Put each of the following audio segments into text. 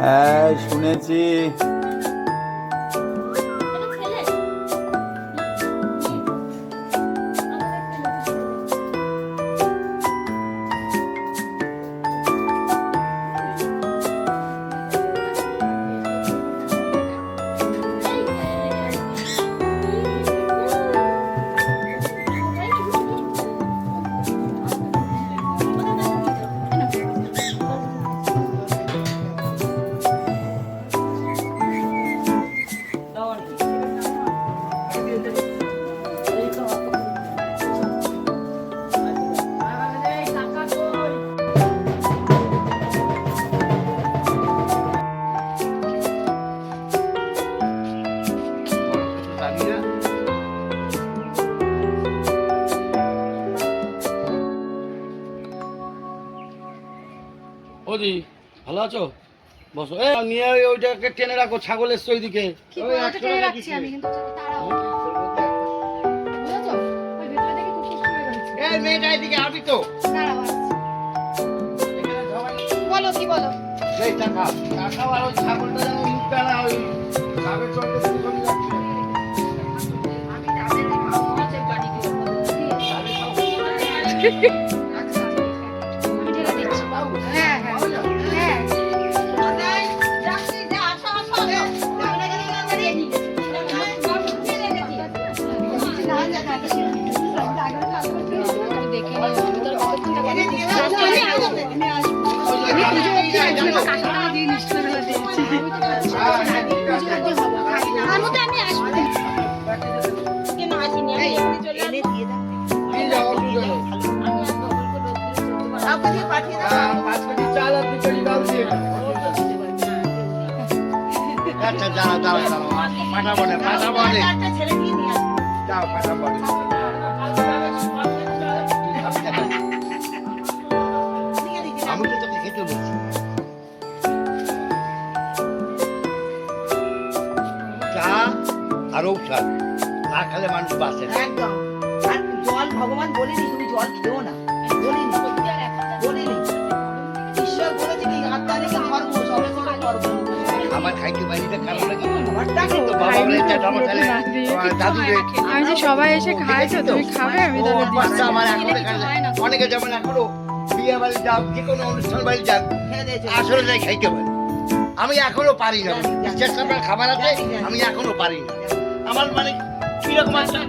হ্যাঁ শুনেছি। ওদি ভালো আছো? বসো। নিয়ে ওইটাকে টেনে রাখো, ছাগল এসছে ওইদিকে। মেয়েটা এদিকে আবি তো। বলো কি বলো? এই টাকা টাকা আর ওই ছাগলটা যেন উঠবে না, ওই ছাগল চলতে শুরু করে যাচ্ছে। আমি রাতে মাছের পানি দিব। হ্যাঁ হ্যাঁ হ্যাঁ। আচ্ছা দাঁড়াও দাঁড়াও দাঁড়াও, পাঠা বলে পাঠা বলে যাও পাঠা বলে। আমি তো তোকে খেতে বলছি, চা আর ঔষধ না খেলে মানুষ বাঁচে না। একদম। আর জল ভগবান বলিনি তুমি জল খেও না, বলিনি বলিনি। ঈশ্বর বলেছে কি আত্মা থেকে ধর্ম সবে থেকে ধর্ম। আমার খাইতে বাড়িটা খারাপ লাগে তো বাবা বলে দাদু আমি যে সবাই এসে খাইছো, তুমি খাবে? আমি তাহলে আমার এখন অনেকে যেমন এখনো বিয়ে বাড়ি যাক, যে কোনো অনুষ্ঠান বাড়ি যাক, আসলে যাই খাইতে পারি। আমি এখনো পারি না, চেষ্টা করার খাবার আছে, আমি এখনো পারি না। আমার মানে কিরকম একটা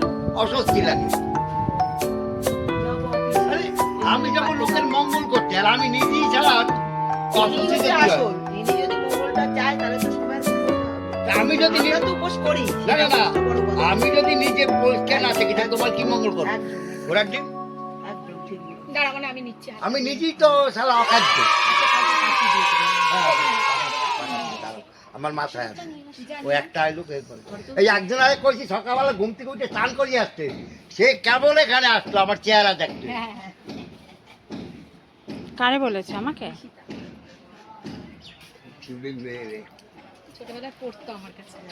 অস্বস্তি লাগে। আমি যখন লোকের মঙ্গল করতে, আর আমি নিজেই ছাড়া অস্বস্তি আমি যদি আমি যদি নিজে পরিষ্কার না থাকি তাহলে তোমার কি মঙ্গল করবো? ঘোরার ডিম আমি নিজেই তো সারা অখাদ্য। আমার মাথায় আছে ও একটা আইলো এই একজন আগে কইছি সকালবেলা ঘুম থেকে উঠে স্নান করিয়ে আসতে, সে কেবল এখানে আসলো আমার চেহারা দেখতে। কারে বলেছে? আমাকে?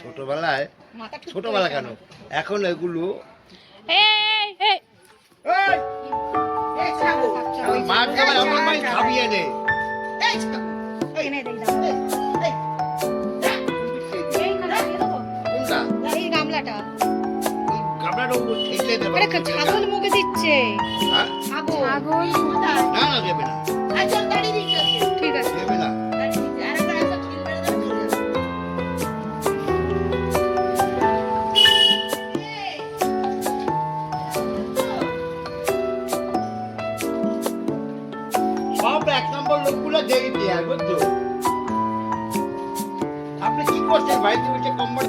ছোটবেলায় ছোটবেলা কেন এখন এগুলো মাছ আমার মাই খাবিয়ে নে। কোনটা গামলাটা? গামলাটা ও ঠেলে দেবে। আরে ছাগল মুখে দিচ্ছে। হ্যাঁ? ছাগল। ছাগল না না দেবে না, আচ্ছা দাঁড়িয়ে দিচ্ছি ঠিক আছে। দেবে না। দাঁড়িয়ে দিচ্ছি আর একটা একটা খিল মেরে দাও চলে যাবে। সব 1 নম্বর লোকগুলো দেরি দিয়ে বুঝছো। আপনি কি করছেন ভাই, তুমি যে কম্বল